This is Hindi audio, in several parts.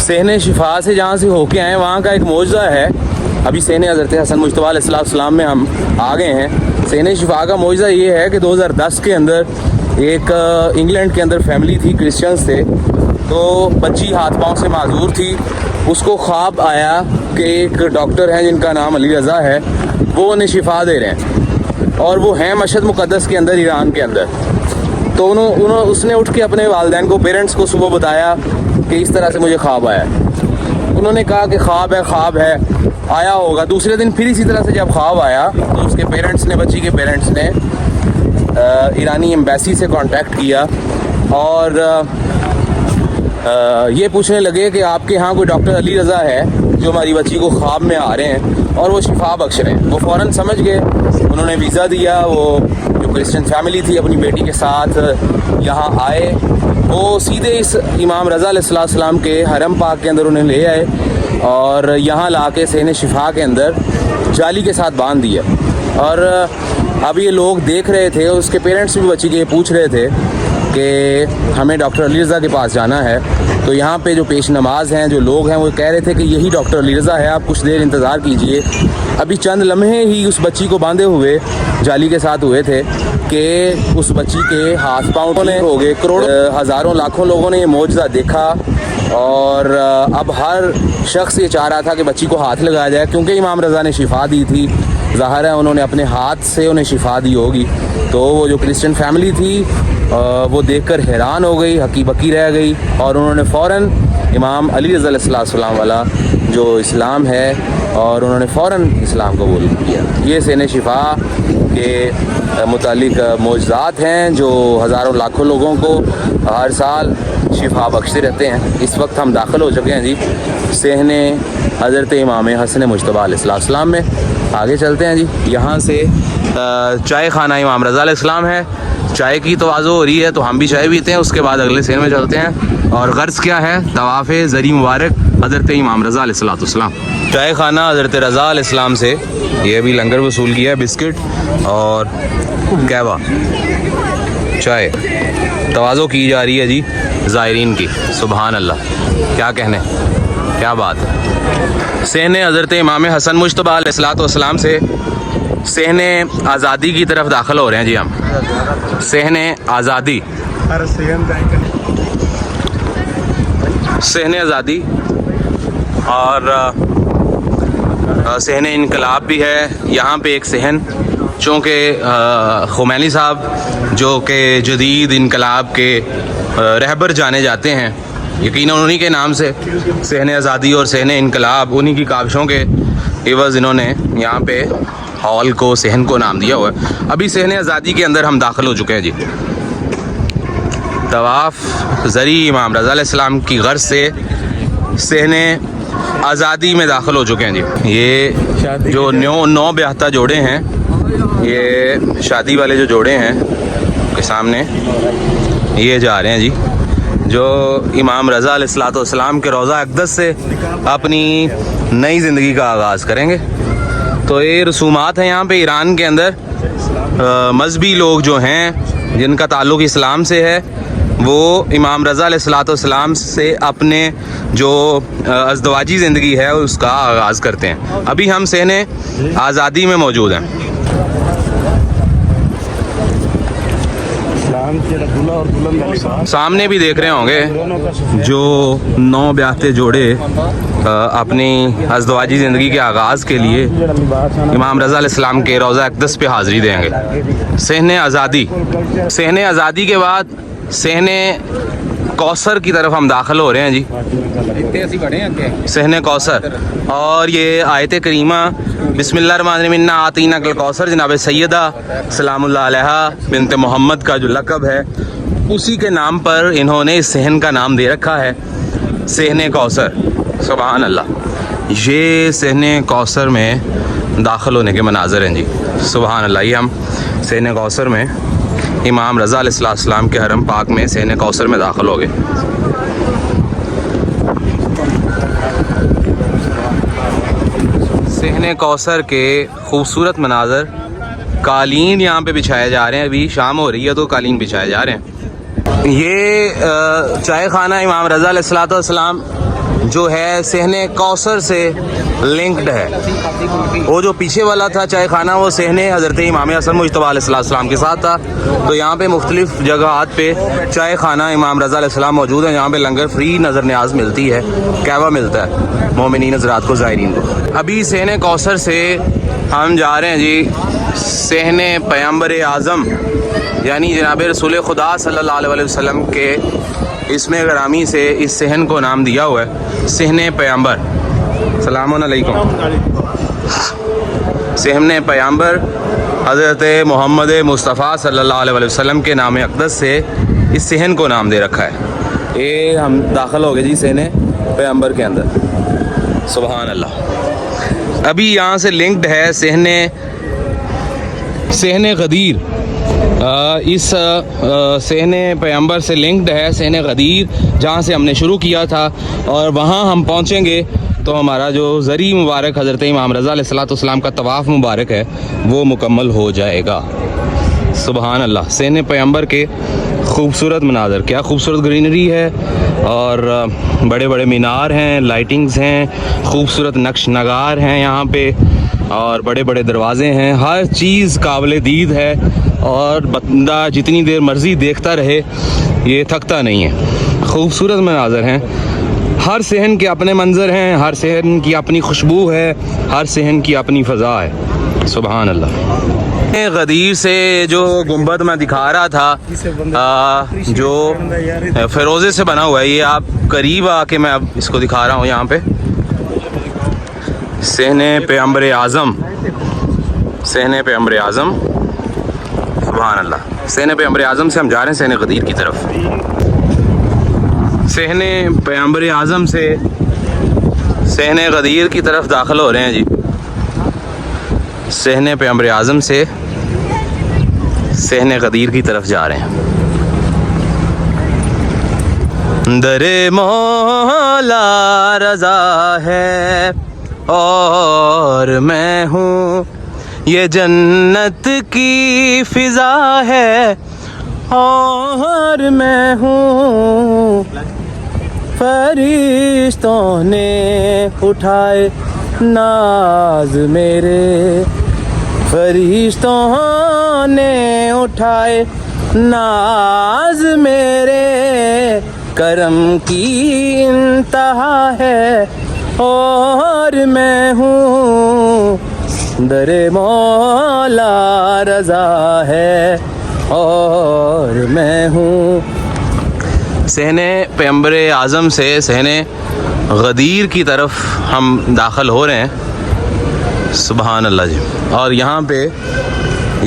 सहने शिफा से जहाँ से होके आए वहाँ का एक मौजज़ा है। अभी सहने हज़रत हसन मुज्तबा अलैहिस्सलाम में हम आ गए हैं। सहने शिफा का मौजज़ा ये है कि 2010 के अंदर एक इंग्लैंड के अंदर फैमिली थी, क्रिश्चियंस थे, तो बच्ची हाथ पाँव से माजूर थी। उसको ख्वाब आया कि एक डॉक्टर हैं जिनका नाम अली रज़ा है, वो उन्हें शिफा दे रहे हैं और वो हैं मशहद मुक़द्दस के अंदर, ईरान के अंदर। तो उसने उठ के अपने वालिदैन को, पेरेंट्स को सुबह बताया कि इस तरह से मुझे ख्वाब आया। उन्होंने कहा कि ख्वाब है आया होगा। दूसरे दिन फिर इसी तरह से जब ख्वाब आया तो उसके पेरेंट्स ने, बच्ची के पेरेंट्स ने ईरानी एम्बेसी से कांटेक्ट किया और ये पूछने लगे कि आपके यहाँ कोई डॉक्टर अली रज़ा है जो हमारी बच्ची को ख्वाब में आ रहे हैं और वो शिफा बख्श रहे हैं। वो फ़ौरन समझ गए, उन्होंने वीज़ा दिया। वो जो क्रिश्चियन फैमिली थी अपनी बेटी के साथ यहाँ आए। वो सीधे इस इमाम रज़ा अलैहिस्सलाम के हरम पाक के अंदर उन्हें ले आए और यहाँ ला के सहने शिफा के अंदर जाली के साथ बांध दिया। और अब ये लोग देख रहे थे, उसके पेरेंट्स भी बच्ची के पूछ रहे थे कि हमें डॉक्टर अली रज़ा के पास जाना है। तो यहाँ पे जो पेश नमाज हैं, जो लोग हैं, वो कह रहे थे कि यही डॉक्टर अली रज़ा है, आप कुछ देर इंतज़ार कीजिए। अभी चंद लम्हे ही उस बच्ची को बांधे हुए जाली के साथ हुए थे कि उस बच्ची के हाथ पाँव ने हो गए। करोड़ों हज़ारों लाखों लोगों ने ये मौजज़ा देखा और अब हर शख्स ये चाह रहा था कि बच्ची को हाथ लगाया जाए, क्योंकि इमाम रज़ा ने शिफा दी थी। ज़ाहिर है उन्होंने अपने हाथ से उन्हें शिफा दी होगी। तो वो जो क्रिश्चियन फैमिली थी वो देखकर हैरान हो गई, हकी बकी रह गई और उन्होंने फ़ौरन इमाम अली रज़ा अलैहिस्सलाम वाला जो इस्लाम है और उन्होंने फ़ौरन इस्लाम कबूल किया। ये सहने शिफा के मुतालिक मौजज़ात हैं जो हज़ारों लाखों लोगों को हर साल शिफा बख्शते रहते हैं। इस वक्त हम दाखिल हो चुके हैं जी सहने हज़रत इमाम हसन मुज्तबा अलैहिस्सलाम में। आगे चलते हैं जी। यहाँ से चाय खाना इमाम रज़ा अलैहिस्सलाम है। चाय की तवाज़ो हो रही है तो हम भी चाय पीते हैं, उसके बाद अगले सहन में चलते हैं। और गर्ज़ क्या है? तवाफ़ ज़री मुबारक हज़रत इमाम रज़ा अलैहिस्सलाम। चाय खाना हज़रत रज़ा अलैहिस्सलाम से ये भी लंगर वसूल किया है, बिस्किट और कहवा चाय तवाज़ो की जा रही है जी ज़ायरीन की। सुबहान अल्लाह, क्या कहने, क्या बात है। सहने हज़रत इमाम हसन मुज्तबा अलैहिस्सलाम से सहने आज़ादी की तरफ दाखिल हो रहे हैं जी हम। सहने आज़ादी, सहने आज़ादी और सहने इनकलाब भी है। यहाँ पे एक सहन, चूँकि खुमैनी साहब जो कि जदीद इनकलाब के रहबर जाने जाते हैं, यकीनन उन्हीं के नाम से सहने आज़ादी और सहने इनकलाब, उन्हीं की काविशों के एवज़ इन्होंने यहाँ पे हॉल को, सहन को नाम दिया हुआ है। अभी सहने आज़ादी के अंदर हम दाखिल हो चुके हैं जी। तवाफ़ ज़री इमाम रज़ा अलैहिस्सलाम की गर्ज़ से सहने आज़ादी में दाखिल हो चुके हैं जी। ये जो नौ ब्याहता जोड़े हैं, ये शादी वाले जो जोड़े हैं के सामने ये जा रहे हैं जी, जो इमाम रज़ा अलैहिस्सलाम के रोज़ा अक़दस से अपनी नई ज़िंदगी का आगाज़ करेंगे। तो ये रसूमात हैं यहाँ पे ईरान के अंदर। मजहबी लोग जो हैं जिनका ताल्लुक़ इस्लाम से है, वो इमाम रज़ा अलैहिस्सलाम से अपने जो अज़दवाजी ज़िंदगी है उसका आगाज़ करते हैं। अभी हम सहने आज़ादी में मौजूद हैं। सामने भी देख रहे होंगे जो 9 ब्याहते जोड़े अपनी अज़दवाजी ज़िंदगी के आगाज़ के लिए इमाम रज़ा अलैहिस्सलाम के रोज़ा अक़दस पे हाज़िरी देंगे। सहने आज़ादी, सहने आज़ादी के बाद सहने कौसर की तरफ हम दाखिल हो रहे हैं जी। सहने कौसर, और ये आयत करीमा बिस्मिल्लाहिर्रहमानिर्रहीम इन्ना आतीनाकल कौसर जनाब सैयदा सलामुल्लाह अलैहा बिन्त मोहम्मद का जो लक़ब है, उसी के नाम पर इन्होंने इस सहन का नाम दे रखा है, सहने कौसर। सुभान अल्लाह। ये सहने कौसर में दाखिल होने के मनाज़र हैं जी। सुभान अल्लाह। ये हम सहने कौसर में इमाम रज़ा अलैहिस्सलाम के हरम पाक में सहने कौसर में दाखिल हो गए। सहने कौसर के खूबसूरत मनाज़र, कालीन यहाँ पे बिछाए जा रहे हैं। अभी शाम हो रही है तो कालीन बिछाए जा रहे हैं। ये चाय खाना इमाम रज़ा अलैहिस्सलाम जो है सहने कौसर से लिंक्ड है। वो जो पीछे वाला था चाय खाना वो सहने हज़रत इमाम हसन मुज्तबा अलैहिस्सलाम के साथ था। तो यहाँ पे मुख्तलिफ़ जगहात पे चाय खाना इमाम रज़ा अलैहिस्सलाम मौजूद है। यहाँ पे लंगर फ्री नज़र न्याज मिलती है, कहवा मिलता है मोमिनीन हज़रात को, ज़ायरीन को। अभी सहने कौसर से हम जा रहे हैं जी सहने पैगंबर आज़म यानी जनाब रसूल खुदा सल्लल्लाहु अलैहि वसल्लम के इसमें ग्रामी से इस सहन को नाम दिया हुआ है सहने पैगंबर। सलामुन अलैकुम। सहने पैगंबर हज़रत मोहम्मद मुस्तफ़ा सल्लल्लाहु अलैहि वसल्लम के नाम अक़दस से इस सहन को नाम दे रखा है। ये हम दाखिल हो गए जी सहने पैगंबर के अंदर। सुभान अल्लाह। अभी यहाँ से लिंक्ड है सहने गदीर। इस सहने पैगंबर से लिंक्ड है सहने गदीर, जहाँ से हमने शुरू किया था। और वहाँ हम पहुँचेंगे तो हमारा जो ज़री मुबारक हज़रत इमाम रज़ा अलैहिस्सलाम का तवाफ़ मुबारक है वो मुकम्मल हो जाएगा। सुभान अल्लाह। सहने पैगंबर के खूबसूरत मनाज़र, क्या खूबसूरत ग्रीनरी है और बड़े बड़े मीनार हैं, लाइटिंग्स हैं, खूबसूरत नक्श नगार हैं यहाँ पे और बड़े बड़े दरवाज़े हैं। हर चीज़ काबिल दीद है और बंदा जितनी देर मर्ज़ी देखता रहे ये थकता नहीं है। खूबसूरत मनाज़र हैं। हर सहन के अपने मंज़र हैं, हर सहन की अपनी खुशबू है, हर सहन की अपनी फ़ज़ा है। सुभान अल्लाह। गदीर से जो गुंबद मैं दिखा रहा था जो फ़िरोज़े से बना हुआ है, ये आप करीब आके मैं अब इसको दिखा रहा हूँ। यहाँ पे सहने पैगंबर आज़म, सहने पैगंबर आज़म। सुभान अल्लाह। सहने पैगंबर आज़म से हम जा रहे हैं सहने गदीर की तरफ। सहने पैगंबर आज़म से सहने गदीर की तरफ दाखिल हो रहे हैं जी। सहने पैगंबर आज़म से सहने गदीर की तरफ जा रहे हैं। दरे मौला रज़ा है और मैं हूँ, ये जन्नत की फ़िज़ा है और मैं हूँ। फरिश्तों ने उठाए नाज मेरे, फरिश्तों ने उठाए नाज मेरे, करम की इंतहा है और मैं हूँ। दरे मौला रज़ा है और मैं हूँ। सहने पैगंबर आज़म से सहने गदीर की तरफ हम दाखिल हो रहे हैं। सुभान अल्लाह जी। और यहाँ पे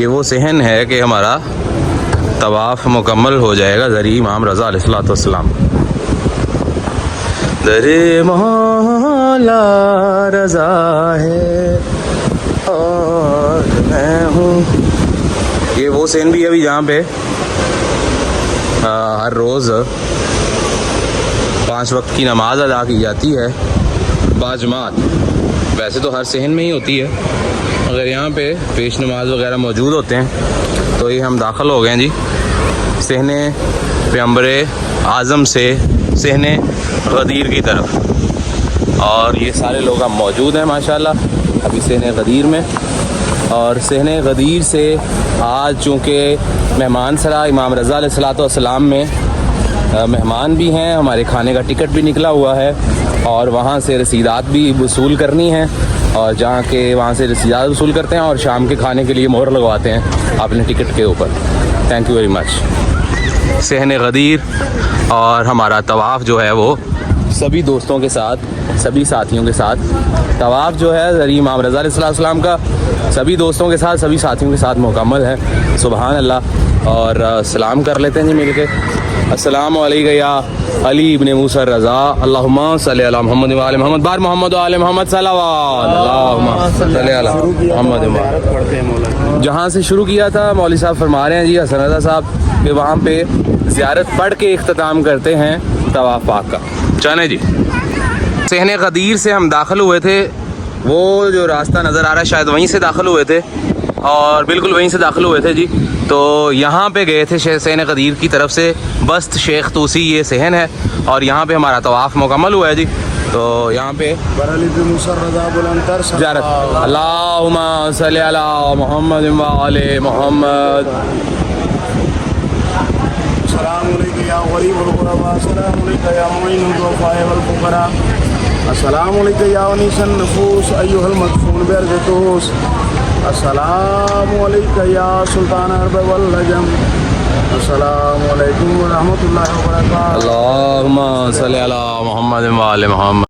ये वो सहन है कि हमारा तवाफ़ मुकम्मल हो जाएगा ज़री इमाम रज़ा अलैहिस्सलाम। दरे मौला रज़ा है और मैं हूँ। ये वो सहन भी है अभी जहाँ पे हर रोज़ 5 वक्त की नमाज अदा की जाती है बाजमात। वैसे तो हर सहन में ही होती है, अगर यहाँ पे पेश नमाज वगैरह मौजूद होते हैं। तो ये हम दाखिल हो गए हैं जी सहने पैगंबर आज़म से सहने गदीर की तरफ। और ये सारे लोग हम मौजूद हैं माशाल्लाह अभी सहने गदीर में। और सहने गदीर से आज चूँकि मेहमान सरा इमाम रज़ा अलैहिस्सलाम में मेहमान भी हैं, हमारे खाने का टिकट भी निकला हुआ है और वहाँ से रसीदात भी वसूल करनी है। और जहाँ के वहाँ से रसीदात वसूल करते हैं और शाम के खाने के लिए मोहर लगवाते हैं अपने टिकट के ऊपर। Thank you very much. सहने गदीर और हमारा तवाफ़ जो है वो सभी दोस्तों के साथ, सभी साथियों के साथ तवाफ़ जो है ज़री इमाम रज़ा अलैहिस्सलाम का सभी दोस्तों के साथ, सभी साथियों के साथ मुकम्मल है। सुभान अल्लाह। और सलाम कर लेते हैं जी मिल के। अस्सलामु अलैका या अली इब्ने मूसा रज़ा, अल्लाहुम्मा सल्लि अला मुहम्मद व आले मुहम्मद, बार मोहम्मद व आले मोहम्मद सल्लल्लाहु अल्लाहुम्मा सल्लि अला मुहम्मद। जहाँ से शुरू किया था मौलवी साहब फरमा रहे हैं जी हसन रज़ा साहब कि वहाँ पे ज़ियारत पढ़ के इख्तिताम करते हैं तवाफ़ पाक का। चलें जी। सहने गदीर से हम दाखिल हुए थे, वो जो रास्ता नज़र आ रहा है शायद वहीं से दाखिल हुए थे और बिल्कुल वहीं से दाखिल हुए थे जी। तो यहाँ पे गए थे शेख सहन कदीर की तरफ से बस्त शेख तूसी ये सहन है, और यहाँ पे हमारा तवाफ़ मुकम्मल हुआ है जी। तो यहाँ पे ज़ियारत अल्लाहुम्मा सल्ली अला मुहम्मद व आले मुहम्मद। अस्सलामु अलैका या गरीबुल गुरबा, अस्सलामु अलैका या मुइनुल दुआफा वल फुकरा, अस्सलामु अलैका या अनीसन नफूस अय्युहल मदफून बिअर्ज़तूस, अस्सलामु अलैका या सुल्तान अरब वल नजम, अस्सलामु अलैकुम व रहमतुल्लाहि व बरकातुहू। अल्लाहुम्मा सल्ली अला मुहम्मद व आले मुहम्मद।